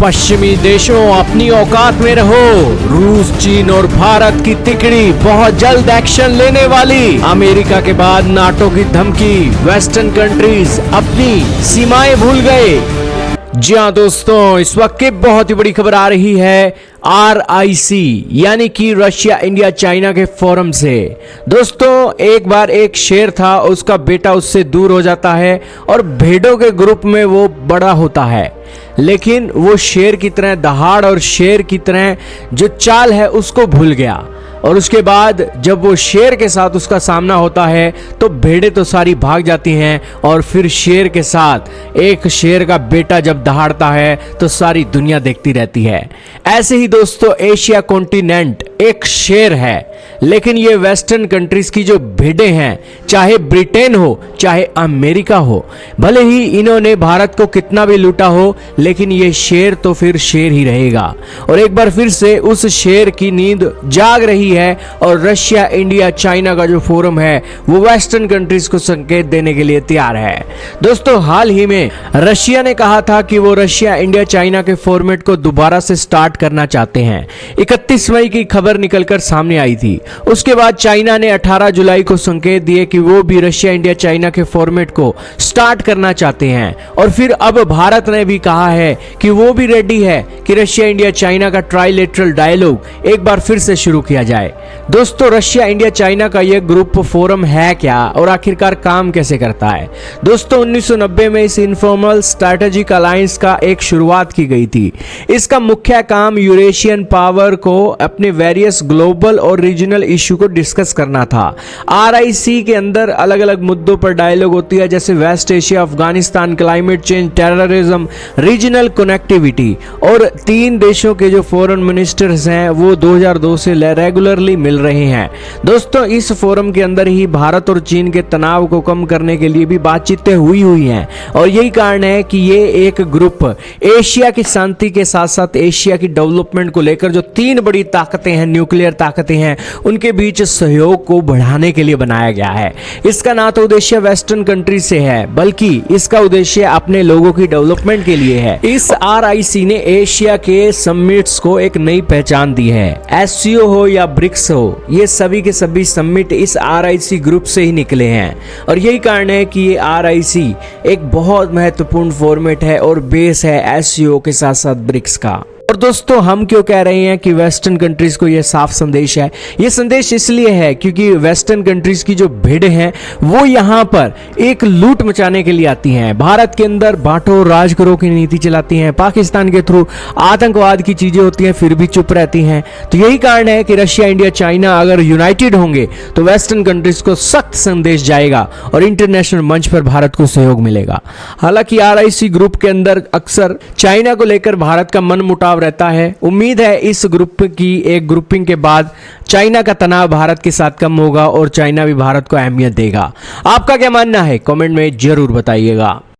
पश्चिमी देशों अपनी औकात में रहो। रूस, चीन और भारत की तिकड़ी बहुत जल्द एक्शन लेने वाली। अमेरिका के बाद नाटो की धमकी। वेस्टर्न कंट्रीज अपनी सीमाएं भूल गए। जी हाँ दोस्तों, इस वक्त की बहुत ही बड़ी खबर आ रही है RIC यानी कि रशिया, इंडिया, चाइना के फोरम से। दोस्तों, एक बार एक शेर था, उसका बेटा उससे दूर हो जाता है और भेड़ों के ग्रुप में वो बड़ा होता है, लेकिन वो शेर की तरह दहाड़ और शेर की तरह जो चाल है उसको भूल गया। और उसके बाद जब वो शेर के साथ उसका सामना होता है तो भेड़ें तो सारी भाग जाती हैं, और फिर शेर के साथ एक शेर का बेटा जब दहाड़ता है तो सारी दुनिया देखती रहती है। ऐसे ही दोस्तों, एशिया कॉन्टिनेंट एक शेर है, लेकिन ये वेस्टर्न कंट्रीज की जो भेड़ें हैं, चाहे ब्रिटेन हो चाहे अमेरिका हो, भले ही इन्होंने भारत को कितना भी लूटा हो, लेकिन ये शेर तो फिर शेर ही रहेगा। और एक बार फिर से उस शेर की नींद जाग रही है, और रशिया, इंडिया, चाइना का जो फोरम है वो वेस्टर्न कंट्रीज को संकेत देने के लिए तैयार है। दोस्तों, हाल ही में रशिया ने कहा था कि वो रशिया, इंडिया, चाइना के फॉर्मेट को दोबारा से स्टार्ट करना चाहते हैं। 31 मई की खबर निकलकर सामने आई थी। उसके बाद चाइना ने 18 जुलाई को संकेत दिए कि वो भी रशिया, इंडिया, चाइना के फॉर्मेट को स्टार्ट करना चाहते हैं। और फिर अब भारत ने भी कहा है कि वो भी रेडी है कि रशिया, इंडिया, चाइना का ट्राइलेटरल डायलॉग एक बार फिर से शुरू किया जाए। दोस्तों, रशिया, इंडिया, चाइना का यह ग्रुप फोरम है क्या और आखिरकार काम कैसे करता है? दोस्तों, 1990 में इस इनफॉर्मल स्ट्रैटेजिक अलायंस का एक शुरुआत की गई थी। इसका मुख्य काम यूरेशियन पावर को अपने वेरियस ग्लोबल और रीजनल इश्यू को डिस्कस करना था। RIC के अंदर अलग अलग मुद्दों पर डायलॉग होती है, जैसे West Asia, Afghanistan, climate change, terrorism, regional connectivity. और 3 देशों के जो फॉरेन मिनिस्टर्स हैं वो 2002 से रेगुलरली मिल रहे हैं। दोस्तों, इस फोरम के अंदर ही भारत और चीन के तनाव को कम करने के लिए भी बातचीतें हुई हैं, और यही कारण है कि ये एक ग्रुप एशिया की शांति के साथ साथ एशिया की डेवलपमेंट को लेकर जो 3 बड़ी ताकतें हैं, न्यूक्लियर ताकतें हैं, उनके बीच सहयोग को बढ़ाने के लिए बनाया गया है। इसका ना तो उद्देश्य वेस्टर्न कंट्री से है, बल्कि इसका उद्देश्य अपने लोगों की डेवलपमेंट के लिए है। इस RIC ने एशिया के समिट्स को एक नई पहचान दी है। SCO हो या ब्रिक्स हो, ये सभी के सभी समिट इस RIC ग्रुप से ही निकले हैं। और यही कारण है कि ये RIC एक बहुत महत्वपूर्ण फॉर्मेट है और बेस है SCO के साथ साथ ब्रिक्स का। और दोस्तों, हम क्यों कह रहे हैं कि वेस्टर्न कंट्रीज को यह साफ संदेश है? यह संदेश इसलिए है क्योंकि वेस्टर्न कंट्रीज की जो भेड़ें हैं वो यहाँ पर एक लूट मचाने के लिए आती हैं। भारत के अंदर बांटो राज करो की नीति चलाती हैं, पाकिस्तान के थ्रू आतंकवाद की चीजें होती हैं, फिर भी चुप रहती हैं। तो यही कारण है कि रशिया, इंडिया, चाइना अगर यूनाइटेड होंगे तो वेस्टर्न कंट्रीज को सख्त संदेश जाएगा और इंटरनेशनल मंच पर भारत को सहयोग मिलेगा। हालांकि RIC ग्रुप के अंदर अक्सर चाइना को लेकर भारत का मन मुटाव रहता है। उम्मीद है इस ग्रुप की एक ग्रुपिंग के बाद चाइना का तनाव भारत के साथ कम होगा और चाइना भी भारत को अहमियत देगा। आपका क्या मानना है? कमेंट में जरूर बताइएगा।